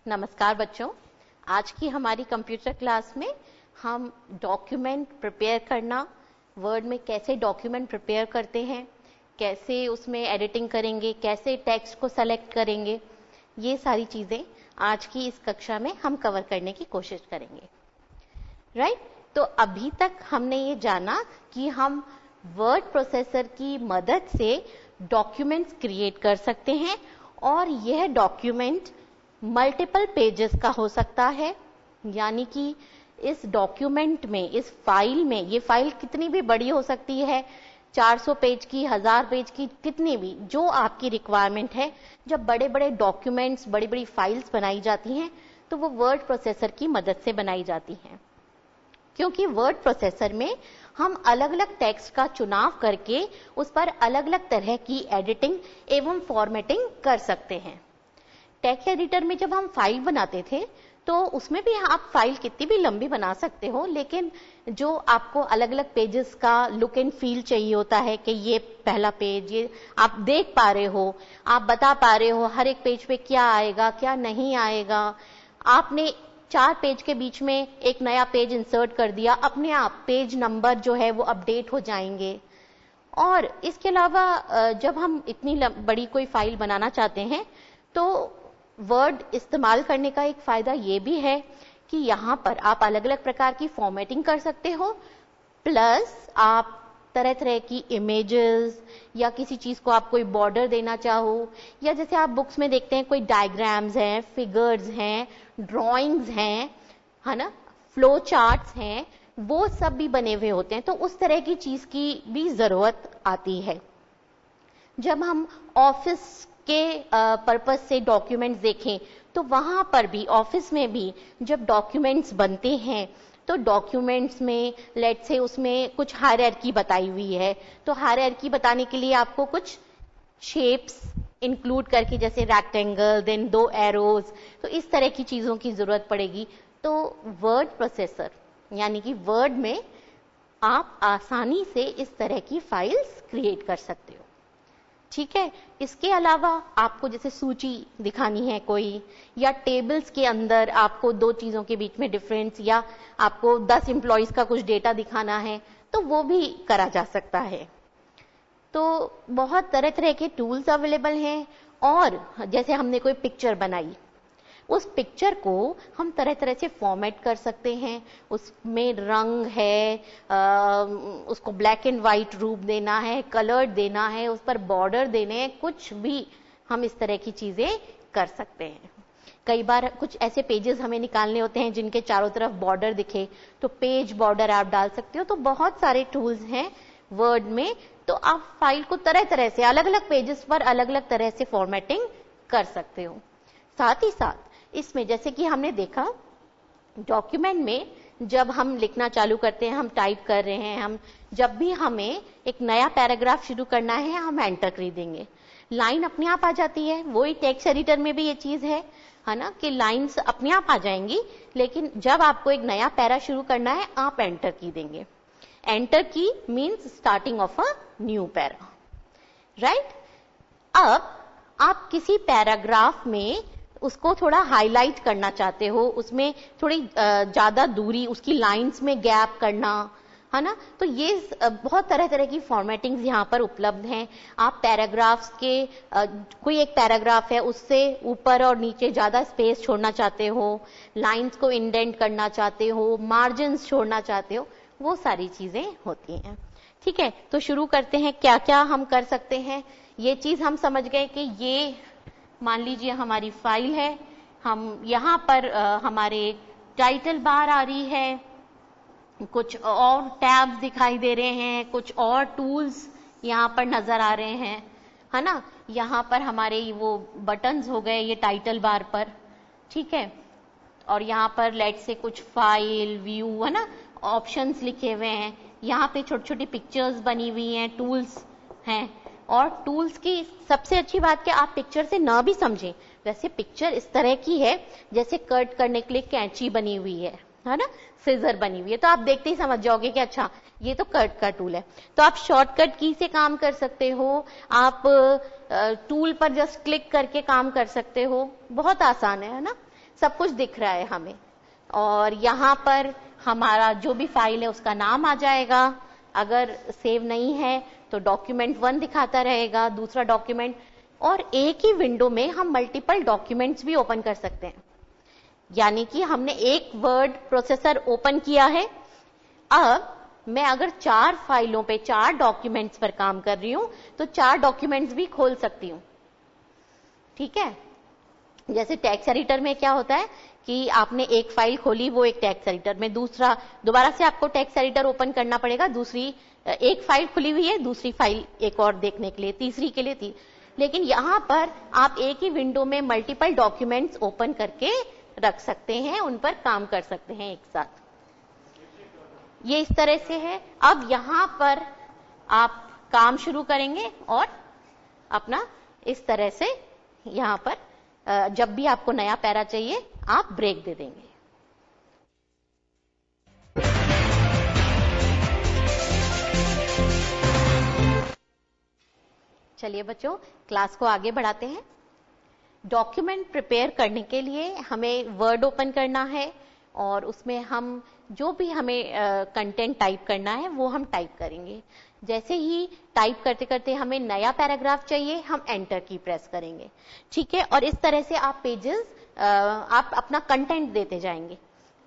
नमस्कार बच्चों, आज की हमारी कंप्यूटर क्लास में हम डॉक्यूमेंट प्रिपेयर करना, वर्ड में कैसे डॉक्यूमेंट प्रिपेयर करते हैं, कैसे उसमें एडिटिंग करेंगे, कैसे टेक्स्ट को सेलेक्ट करेंगे, ये सारी चीज़ें आज की इस कक्षा में हम कवर करने की कोशिश करेंगे। राइट? तो अभी तक हमने ये जाना कि हम वर्ड प्रोसेसर की मदद से डॉक्यूमेंट्स क्रिएट कर सकते हैं और यह डॉक्यूमेंट मल्टीपल पेजेस का हो सकता है, यानी कि इस डॉक्यूमेंट में, इस फाइल में, ये फाइल कितनी भी बड़ी हो सकती है, 400 पेज की, 1000 पेज की, कितनी भी, जो आपकी रिक्वायरमेंट है। जब बड़े बड़े डॉक्यूमेंट्स, बड़ी बड़ी फाइल्स बनाई जाती हैं तो वो वर्ड प्रोसेसर की मदद से बनाई जाती हैं, क्योंकि वर्ड प्रोसेसर में हम अलग अलग टेक्स्ट का चुनाव करके उस पर अलग अलग तरह की एडिटिंग एवं फॉर्मेटिंग कर सकते हैं। टेक्स्ट एडिटर में जब हम फाइल बनाते थे तो उसमें भी आप फाइल कितनी भी लंबी बना सकते हो, लेकिन जो आपको अलग अलग पेजेस का लुक एंड फील चाहिए होता है कि ये पहला पेज, ये आप देख पा रहे हो, आप बता पा रहे हो हर एक पेज पे क्या आएगा क्या नहीं आएगा। आपने 4 पेज के बीच में एक नया पेज इंसर्ट कर दिया, अपने आप पेज नंबर जो है वो अपडेट हो जाएंगे। और इसके अलावा जब हम इतनी बड़ी कोई फाइल बनाना चाहते हैं तो वर्ड इस्तेमाल करने का एक फायदा ये भी है कि यहाँ पर आप अलग अलग प्रकार की फॉर्मेटिंग कर सकते हो, प्लस आप तरह तरह की इमेजेस या किसी चीज को आप कोई बॉर्डर देना चाहो, या जैसे आप बुक्स में देखते हैं कोई डायग्राम्स हैं, फिगर्स हैं, ड्राइंग्स हैं, है ना, फ्लो चार्ट्स हैं, वो सब भी बने हुए होते हैं। तो उस तरह की चीज की भी जरूरत आती है। जब हम ऑफिस के पर्पस से डॉक्यूमेंट्स देखें तो वहां पर भी, ऑफिस में भी जब डॉक्यूमेंट्स बनते हैं तो डॉक्यूमेंट्स में लेट्स से उसमें कुछ हायरार्की बताई हुई है, तो हायरार्की बताने के लिए आपको कुछ शेप्स इंक्लूड करके, जैसे रेक्टेंगल, देन 2 एरोज, तो इस तरह की चीजों की जरूरत पड़ेगी। तो वर्ड प्रोसेसर यानी कि वर्ड में आप आसानी से इस तरह की फाइल्स क्रिएट कर सकते हो। ठीक है, इसके अलावा आपको जैसे सूची दिखानी है कोई, या टेबल्स के अंदर आपको 2 चीजों के बीच में डिफरेंस, या आपको 10 एम्प्लॉइज का कुछ डेटा दिखाना है, तो वो भी करा जा सकता है। तो बहुत तरह तरह के टूल्स अवेलेबल हैं। और जैसे हमने कोई पिक्चर बनाई, उस पिक्चर को हम तरह तरह से फॉर्मेट कर सकते हैं। उसमें रंग है, उसको ब्लैक एंड व्हाइट रूप देना है, कलर देना है, उस पर बॉर्डर देने हैं, कुछ भी हम इस तरह की चीजें कर सकते हैं। कई बार कुछ ऐसे पेजेस हमें निकालने होते हैं जिनके चारों तरफ बॉर्डर दिखे, तो पेज बॉर्डर आप डाल सकते हो। तो बहुत सारे टूल्स हैं वर्ड में, तो आप फाइल को तरह तरह से, अलग अलग पेजेस पर अलग अलग तरह से फॉर्मेटिंग कर सकते हो। साथ ही साथ इसमें, जैसे कि हमने देखा, डॉक्यूमेंट में जब हम लिखना चालू करते हैं, हम टाइप कर रहे हैं, हम जब भी हमें एक नया पैराग्राफ शुरू करना है, हम एंटर कर देंगे, लाइन अपने आप आ जाती है। वही टेक्स्ट एडिटर में भी ये चीज है ना, कि लाइंस अपने आप आ जाएंगी, लेकिन जब आपको एक नया पैरा शुरू करना है, आप एंटर की देंगे। एंटर की means starting of a new para. Right? अब आप किसी पैराग्राफ में उसको थोड़ा हाईलाइट करना चाहते हो, उसमें थोड़ी ज्यादा दूरी, उसकी लाइंस में गैप करना, है ना, तो ये बहुत तरह तरह की फॉर्मेटिंग्स यहाँ पर उपलब्ध हैं। आप पैराग्राफ्स के कोई एक पैराग्राफ है, उससे ऊपर और नीचे ज्यादा स्पेस छोड़ना चाहते हो, लाइंस को इंडेंट करना चाहते हो, मार्जिन्स छोड़ना चाहते हो, वो सारी चीजें होती हैं। ठीक है, तो शुरू करते हैं। क्या क्या हम कर सकते हैं, ये चीज हम समझ गए कि ये मान लीजिए हमारी फाइल है, हम यहाँ पर हमारे टाइटल बार आ रही है, कुछ और टैब्स दिखाई दे रहे हैं, कुछ और टूल्स यहाँ पर नजर आ रहे हैं, है ना। यहाँ पर हमारे वो बटन्स हो गए ये टाइटल बार पर, ठीक है। और यहाँ पर लेट से कुछ फाइल, व्यू, है ना, ऑप्शंस लिखे हुए हैं। यहाँ पे छोटी छोटी पिक्चर्स बनी हुई हैं, टूल्स हैं। और टूल्स की सबसे अच्छी बात कि आप पिक्चर से ना भी समझें, वैसे पिक्चर इस तरह की है जैसे कट करने के लिए कैंची बनी हुई है ना, सिजर बनी हुई है, तो आप देखते ही समझ जाओगे कि अच्छा ये तो कट का टूल है। तो आप शॉर्टकट की से काम कर सकते हो, आप टूल पर जस्ट क्लिक करके काम कर सकते हो, बहुत आसान है ना। सब कुछ दिख रहा है हमें, और यहाँ पर हमारा जो भी फाइल है उसका नाम आ जाएगा। अगर सेव नहीं है तो डॉक्यूमेंट 1 दिखाता रहेगा, दूसरा डॉक्यूमेंट, और एक ही विंडो में हम मल्टीपल डॉक्यूमेंट्स भी ओपन कर सकते हैं। यानी कि हमने एक वर्ड प्रोसेसर ओपन किया है, अब मैं अगर 4 फाइलों पे 4 डॉक्यूमेंट्स पर काम कर रही हूं तो 4 डॉक्यूमेंट्स भी खोल सकती हूं। ठीक है, जैसे टेक्स्ट एडिटर में क्या होता है कि आपने एक फाइल खोली, वो एक टेक्स्ट एडिटर में, दूसरा दोबारा से आपको टेक्स्ट एडिटर ओपन करना पड़ेगा, दूसरी एक फाइल खुली हुई है, दूसरी फाइल एक और देखने के लिए, तीसरी के लिए लेकिन यहां पर आप एक ही विंडो में मल्टीपल डॉक्यूमेंट्स ओपन करके रख सकते हैं, उन पर काम कर सकते हैं एक साथ। ये इस तरह से है। अब यहां पर आप काम शुरू करेंगे और अपना इस तरह से यहां पर जब भी आपको नया पैरा चाहिए आप ब्रेक दे देंगे। चलिए बच्चों, क्लास को आगे बढ़ाते हैं। डॉक्यूमेंट प्रिपेयर करने के लिए हमें वर्ड ओपन करना है और उसमें हम जो भी हमें कंटेंट टाइप करना है वो हम टाइप करेंगे। जैसे ही टाइप करते करते हमें नया पैराग्राफ चाहिए, हम एंटर की प्रेस करेंगे। ठीक है, और इस तरह से आप पेजेस आप अपना कंटेंट देते जाएंगे।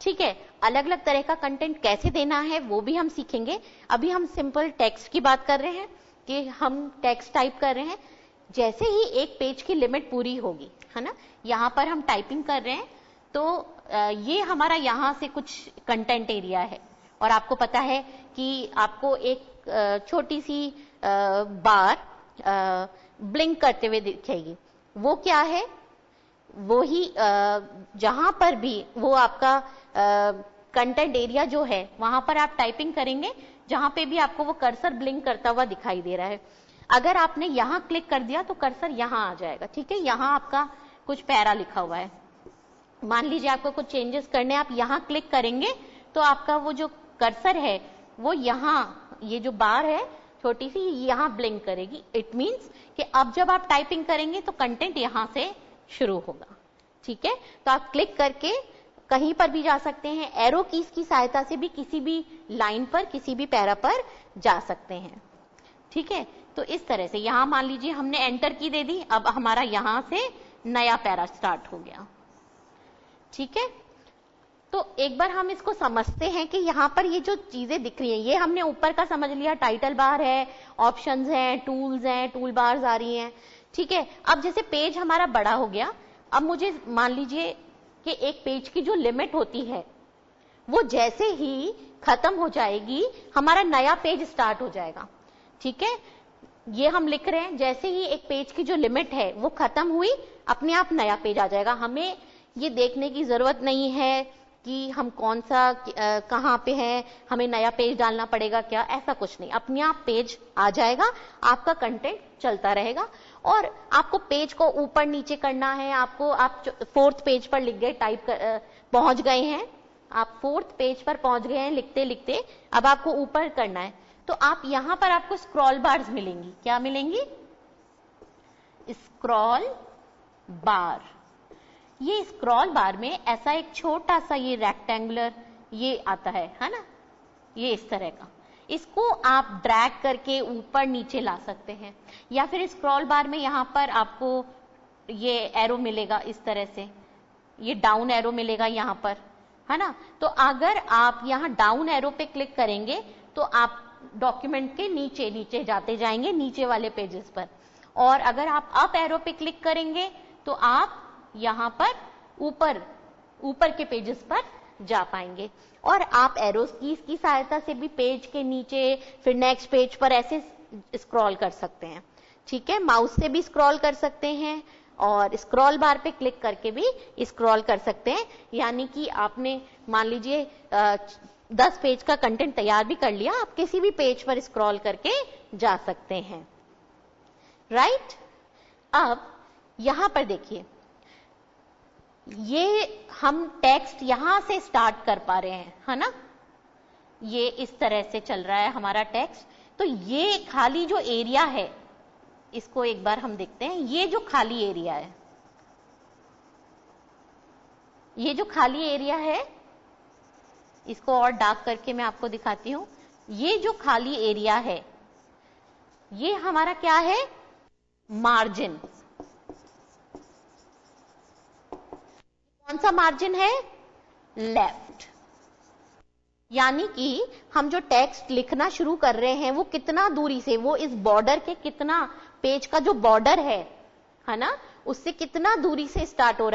ठीक है, अलग अलग तरह का कंटेंट कैसे देना है वो भी हम सीखेंगे। अभी हम सिंपल टेक्स्ट की बात कर रहे हैं कि हम टेक्स्ट टाइप कर रहे हैं। जैसे ही एक पेज की लिमिट पूरी होगी, है ना, यहाँ पर हम टाइपिंग कर रहे हैं तो ये हमारा यहाँ से कुछ कंटेंट एरिया है, और आपको पता है कि आपको एक छोटी सी बार ब्लिंक करते हुए दिखेगी। वो क्या है? वो ही जहां पर भी वो आपका कंटेंट एरिया जो है वहां पर आप टाइपिंग करेंगे, जहां पे भी आपको वो कर्सर ब्लिंक करता हुआ दिखाई दे रहा है। अगर आपने यहां क्लिक कर दिया तो कर्सर यहां आ जाएगा। ठीक है, यहां आपका कुछ पैरा लिखा हुआ है। मान लीजिए आपको कुछ चेंजेस करने, आप यहां क्लिक करेंगे तो आपका वो जो कर्सर है वो यहाँ, ये जो बार है छोटी सी, यहाँ ब्लिंक करेगी। इट मीन्स कि अब जब आप टाइपिंग करेंगे तो कंटेंट यहां से शुरू होगा। ठीक है, तो आप क्लिक करके कहीं पर भी जा सकते हैं। एरो कीज की सहायता से भी किसी भी लाइन पर, किसी भी पैरा पर जा सकते हैं। ठीक है, तो इस तरह से यहां मान लीजिए हमने एंटर की दे दी, अब हमारा यहां से नया पैरा स्टार्ट हो गया। ठीक है, तो एक बार हम इसको समझते हैं कि यहाँ पर ये जो चीजें दिख रही हैं, ये हमने ऊपर का समझ लिया, टाइटल बार है, ऑप्शंस हैं, टूल्स हैं, टूल बार्स आ रही हैं। ठीक है, अब जैसे पेज हमारा बड़ा हो गया, अब मुझे मान लीजिए कि एक पेज की जो लिमिट होती है वो जैसे ही खत्म हो जाएगी हमारा नया पेज स्टार्ट हो जाएगा। ठीक है, ये हम लिख रहे हैं, जैसे ही एक पेज की जो लिमिट है वो खत्म हुई, अपने आप नया पेज आ जाएगा। हमें ये देखने की जरूरत नहीं है कि हम कौन सा कहाँ पे हैं, हमें नया पेज डालना पड़ेगा क्या, ऐसा कुछ नहीं, अपने आप पेज आ जाएगा, आपका कंटेंट चलता रहेगा। और आपको पेज को ऊपर नीचे करना है, आपको आप 4th पेज पर लिख गए, पहुंच गए हैं, आप 4th पेज पर पहुंच गए हैं लिखते लिखते, अब आपको ऊपर करना है तो आप यहां पर आपको स्क्रॉल बार्स मिलेंगी। क्या मिलेंगी? स्क्रॉल बार। ये स्क्रॉल बार में ऐसा एक छोटा सा ये रेक्टेंगुलर ये आता है ना, ये इस तरह का, इसको आप ड्रैग करके ऊपर नीचे ला सकते हैं। या फिर स्क्रॉल बार में यहाँ पर आपको ये एरो मिलेगा इस तरह से, ये डाउन एरो मिलेगा यहाँ पर, है ना। तो अगर आप यहाँ डाउन एरो पे क्लिक करेंगे तो आप डॉक्यूमेंट के नीचे नीचे जाते जाएंगे, नीचे वाले पेजेस पर। और अगर आप अप एरो पे क्लिक करेंगे तो आप यहाँ पर ऊपर ऊपर के पेजेस पर जा पाएंगे। और आप एरोस कीज की सहायता से भी पेज के नीचे, फिर नेक्स्ट पेज पर ऐसे स्क्रॉल कर सकते हैं। ठीक है, माउस से भी स्क्रॉल कर सकते हैं और स्क्रॉल बार पे क्लिक करके भी स्क्रॉल कर सकते हैं। यानी कि आपने मान लीजिए 10 पेज का कंटेंट तैयार भी कर लिया, आप किसी भी पेज पर स्क्रॉल करके जा सकते हैं। राइट, अब यहां पर देखिए, ये हम टेक्स्ट यहां से स्टार्ट कर पा रहे हैं, है ना, ये इस तरह से चल रहा है हमारा टेक्स्ट। तो ये खाली जो एरिया है इसको एक बार हम देखते हैं, ये जो खाली एरिया है ये जो खाली एरिया है, इसको और डार्क करके मैं आपको दिखाती हूं। ये जो खाली एरिया है, ये हमारा क्या है? मार्जिन। कौन सा मार्जिन है? लेफ्ट। यानी कि हम जो टेक्स्ट लिखना शुरू कर रहे हैं वो कितना दूरी से, वो इस बॉर्डर के कितना, पेज का जो बॉर्डर है ना, उससे कितना दूरी से स्टार्ट हो रहा है।